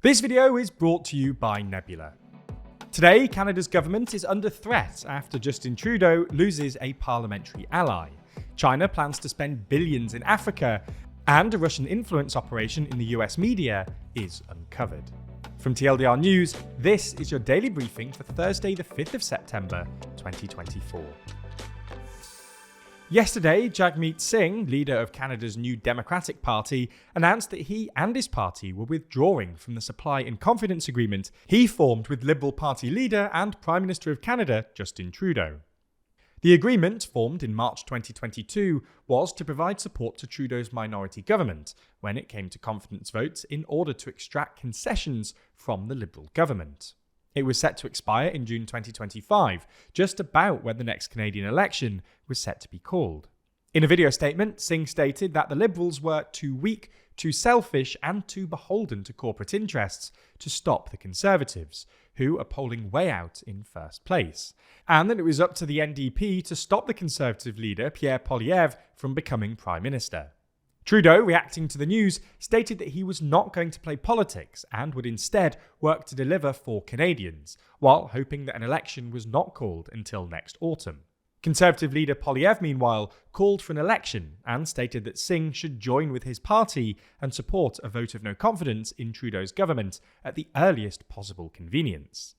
This video is brought to you by Nebula. Today, Canada's government is under threat after Justin Trudeau loses a parliamentary ally. China plans to spend billions in Africa, and a Russian influence operation in the US media is uncovered. From TLDR News, this is your daily briefing for Thursday, the 5th of September, 2024. Yesterday, Jagmeet Singh, leader of Canada's New Democratic Party, announced that he and his party were withdrawing from the supply and confidence agreement he formed with Liberal Party leader and Prime Minister of Canada, Justin Trudeau. The agreement, formed in March 2022, was to provide support to Trudeau's minority government when it came to confidence votes in order to extract concessions from the Liberal government. It was set to expire in June 2025, just about when the next Canadian election was set to be called. In a video statement, Singh stated that the Liberals were too weak, too selfish, and too beholden to corporate interests to stop the Conservatives, who are polling way out in first place, and that it was up to the NDP to stop the Conservative leader, Pierre Poilievre, from becoming Prime Minister. Trudeau, reacting to the news, stated that he was not going to play politics and would instead work to deliver for Canadians, while hoping that an election was not called until next autumn. Conservative leader Poilievre, meanwhile, called for an election and stated that Singh should join with his party and support a vote of no confidence in Trudeau's government at the earliest possible convenience.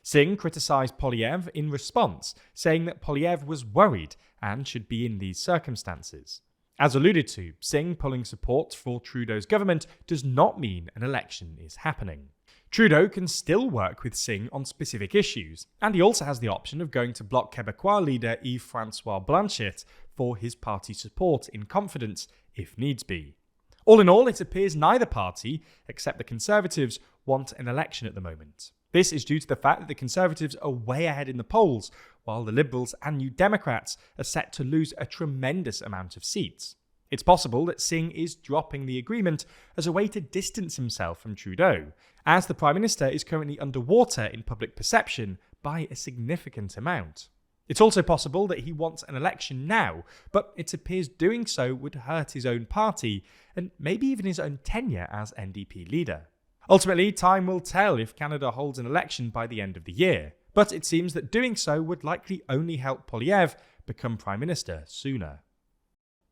Singh criticised Poilievre in response, saying that Poilievre was worried and should be in these circumstances. As alluded to, Singh pulling support for Trudeau's government does not mean an election is happening. Trudeau can still work with Singh on specific issues, and he also has the option of going to Bloc Québécois leader Yves-François Blanchet for his party support in confidence if needs be. All in all, it appears neither party, except the Conservatives, want an election at the moment. This is due to the fact that the Conservatives are way ahead in the polls, while the Liberals and New Democrats are set to lose a tremendous amount of seats. It's possible that Singh is dropping the agreement as a way to distance himself from Trudeau, as the Prime Minister is currently underwater in public perception by a significant amount. It's also possible that he wants an election now, but it appears doing so would hurt his own party and maybe even his own tenure as NDP leader. Ultimately, time will tell if Canada holds an election by the end of the year, but it seems that doing so would likely only help Poilievre become Prime Minister sooner.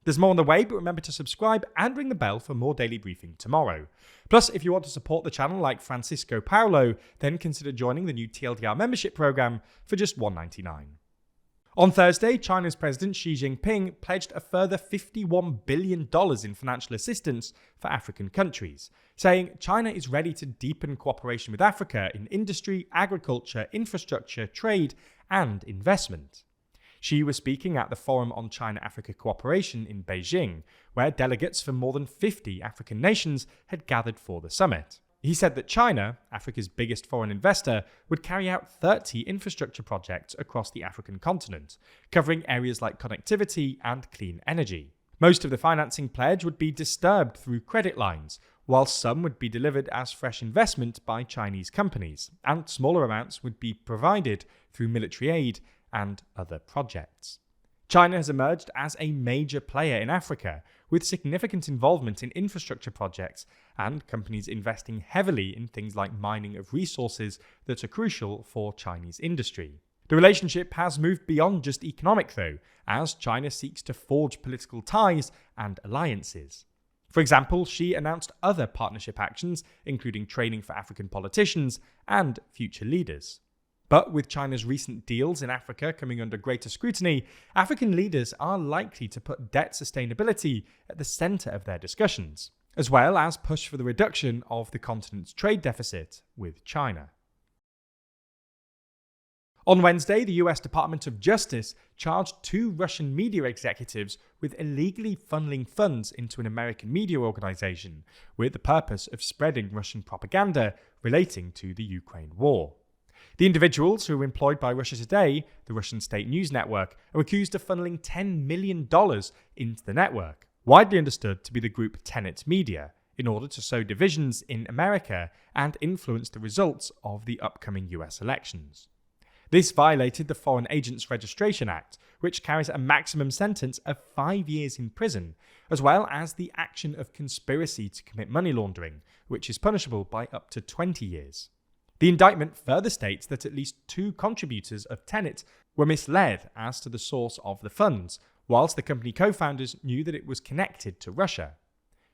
There's more on the way, but remember to subscribe and ring the bell for more daily briefing tomorrow. Plus, if you want to support the channel like Francisco Paulo, then consider joining the new TLDR membership program for just $1.99. On Thursday, China's President Xi Jinping pledged a further $51 billion in financial assistance for African countries, saying China is ready to deepen cooperation with Africa in industry, agriculture, infrastructure, trade, and investment. Xi was speaking at the Forum on China-Africa Cooperation in Beijing, where delegates from more than 50 African nations had gathered for the summit. He said that China, Africa's biggest foreign investor, would carry out 30 infrastructure projects across the African continent, covering areas like connectivity and clean energy. Most of the financing pledge would be disturbed through credit lines, while some would be delivered as fresh investment by Chinese companies, and smaller amounts would be provided through military aid and other projects. China has emerged as a major player in Africa, with significant involvement in infrastructure projects and companies investing heavily in things like mining of resources that are crucial for Chinese industry. The relationship has moved beyond just economic, though, as China seeks to forge political ties and alliances. For example, Xi announced other partnership actions, including training for African politicians and future leaders. But with China's recent deals in Africa coming under greater scrutiny, African leaders are likely to put debt sustainability at the centre of their discussions, as well as push for the reduction of the continent's trade deficit with China. On Wednesday, the US Department of Justice charged 2 Russian media executives with illegally funneling funds into an American media organization with the purpose of spreading Russian propaganda relating to the Ukraine war. The individuals, who were employed by Russia Today, the Russian state news network, are accused of funneling $10 million into the network, widely understood to be the group Tenet Media, in order to sow divisions in America and influence the results of the upcoming US elections. This violated the Foreign Agents Registration Act, which carries a maximum sentence of 5 years in prison, as well as the action of conspiracy to commit money laundering, which is punishable by up to 20 years. The indictment further states that at least 2 contributors of Tenet were misled as to the source of the funds, whilst the company co-founders knew that it was connected to Russia.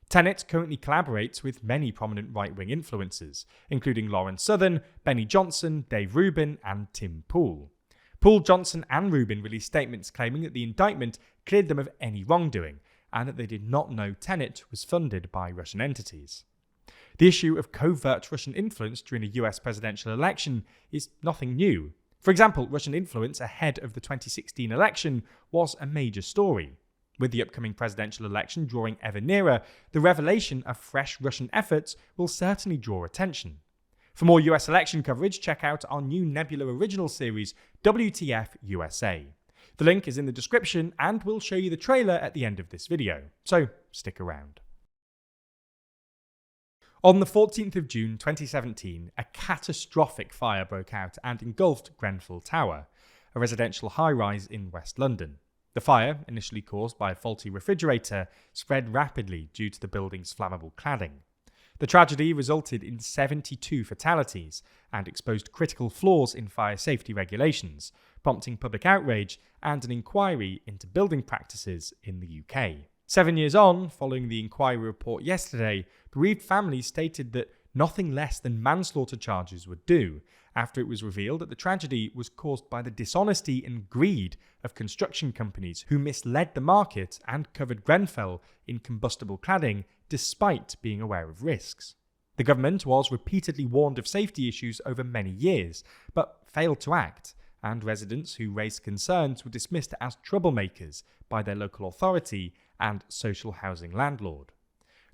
Tenet currently collaborates with many prominent right-wing influencers, including Lauren Southern, Benny Johnson, Dave Rubin, and Tim Pool. Pool, Johnson, and Rubin released statements claiming that the indictment cleared them of any wrongdoing, and that they did not know Tenet was funded by Russian entities. The issue of covert Russian influence during a US presidential election is nothing new. For example, Russian influence ahead of the 2016 election was a major story. With the upcoming presidential election drawing ever nearer, the revelation of fresh Russian efforts will certainly draw attention. For more US election coverage, check out our new Nebula original series, WTF USA. The link is in the description, and we'll show you the trailer at the end of this video, so stick around. On the 14th of June 2017, a catastrophic fire broke out and engulfed Grenfell Tower, a residential high-rise in West London. The fire, initially caused by a faulty refrigerator, spread rapidly due to the building's flammable cladding. The tragedy resulted in 72 fatalities and exposed critical flaws in fire safety regulations, prompting public outrage and an inquiry into building practices in the UK. 7 years on, following the inquiry report yesterday, bereaved families stated that nothing less than manslaughter charges would do, after it was revealed that the tragedy was caused by the dishonesty and greed of construction companies who misled the market and covered Grenfell in combustible cladding despite being aware of risks. The government was repeatedly warned of safety issues over many years, but failed to act, and residents who raised concerns were dismissed as troublemakers by their local authority and social housing landlord.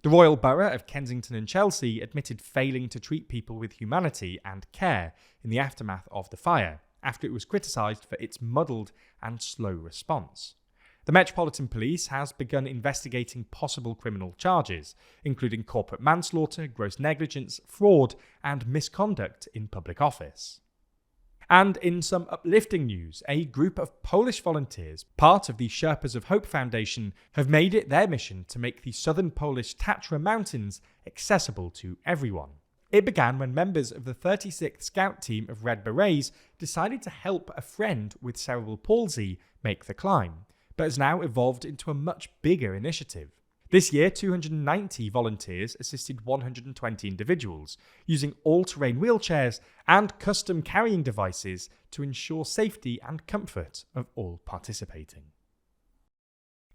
The Royal Borough of Kensington and Chelsea admitted failing to treat people with humanity and care in the aftermath of the fire, after it was criticised for its muddled and slow response. The Metropolitan Police has begun investigating possible criminal charges, including corporate manslaughter, gross negligence, fraud, and misconduct in public office. And in some uplifting news, a group of Polish volunteers, part of the Sherpas of Hope Foundation, have made it their mission to make the southern Polish Tatra Mountains accessible to everyone. It began when members of the 36th Scout Team of Red Berets decided to help a friend with cerebral palsy make the climb, but has now evolved into a much bigger initiative. This year, 290 volunteers assisted 120 individuals, using all-terrain wheelchairs and custom carrying devices to ensure safety and comfort of all participating.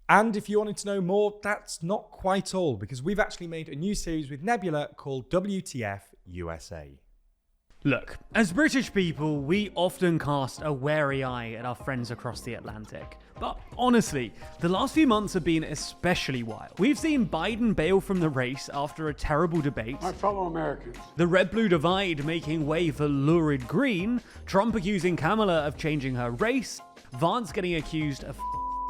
And if you wanted to know more, that's not quite all, because we've actually made a new series with Nebula called WTF USA. Look, as British people, we often cast a wary eye at our friends across the Atlantic. But honestly, the last few months have been especially wild. We've seen Biden bail from the race after a terrible debate, my fellow Americans, the red-blue divide making way for lurid green, Trump accusing Kamala of changing her race, Vance getting accused of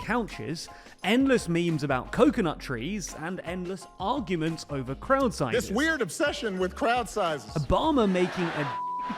couches, endless memes about coconut trees, and endless arguments over crowd sizes. this weird obsession with crowd sizes. Obama making a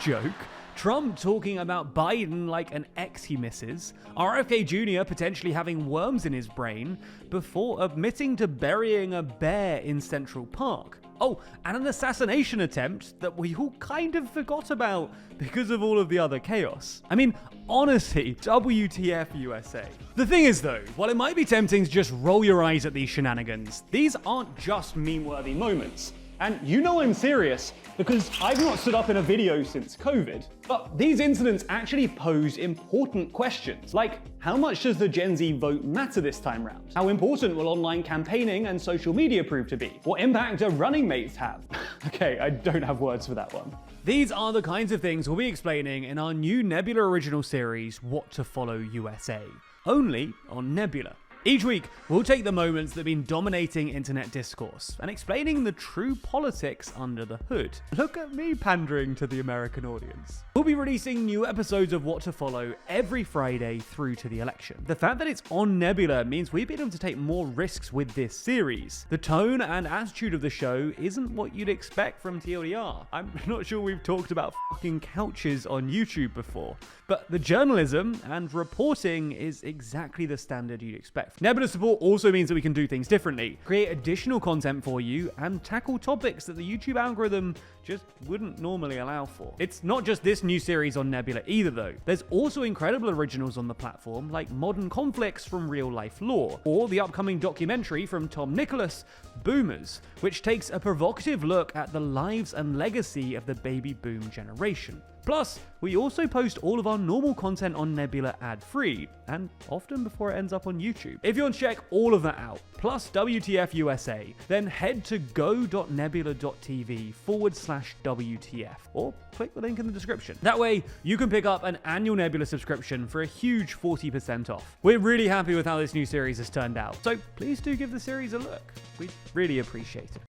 joke, Trump talking about Biden like an ex he misses, RFK Jr. potentially having worms in his brain, before admitting to burying a bear in Central Park. Oh, and an assassination attempt that we all kind of forgot about because of all of the other chaos. I mean, honestly, WTF USA. The thing is though, while it might be tempting to just roll your eyes at these shenanigans, these aren't just meme-worthy moments. And you know I'm serious, because I've not stood up in a video since COVID. But these incidents actually pose important questions, like how much does the Gen Z vote matter this time round? How important will online campaigning and social media prove to be? What impact do running mates have? Okay, I don't have words for that one. These are the kinds of things we'll be explaining in our new Nebula original series, What to Follow USA, only on Nebula. Each week, we'll take the moments that have been dominating internet discourse and explaining the true politics under the hood. Look at me pandering to the American audience. We'll be releasing new episodes of What to Follow every Friday through to the election. The fact that it's on Nebula means we've been able to take more risks with this series. The tone and attitude of the show isn't what you'd expect from TLDR. I'm not sure we've talked about fucking couches on YouTube before, but the journalism and reporting is exactly the standard you'd expect ref. Nebula support also means that we can do things differently, create additional content for you, and tackle topics that the YouTube algorithm just wouldn't normally allow for. It's not just this new series on Nebula either though. There's also incredible originals on the platform like Modern Conflicts from Real Life Lore, or the upcoming documentary from Tom Nicholas, Boomers, which takes a provocative look at the lives and legacy of the baby boom generation. Plus, we also post all of our normal content on Nebula ad-free, and often before it ends up on YouTube. If you want to check all of that out, plus WTF USA, then head to go.nebula.tv/WTF, or click the link in the description. That way, you can pick up an annual Nebula subscription for a huge 40% off. We're really happy with how this new series has turned out, so please do give the series a look. We'd really appreciate it.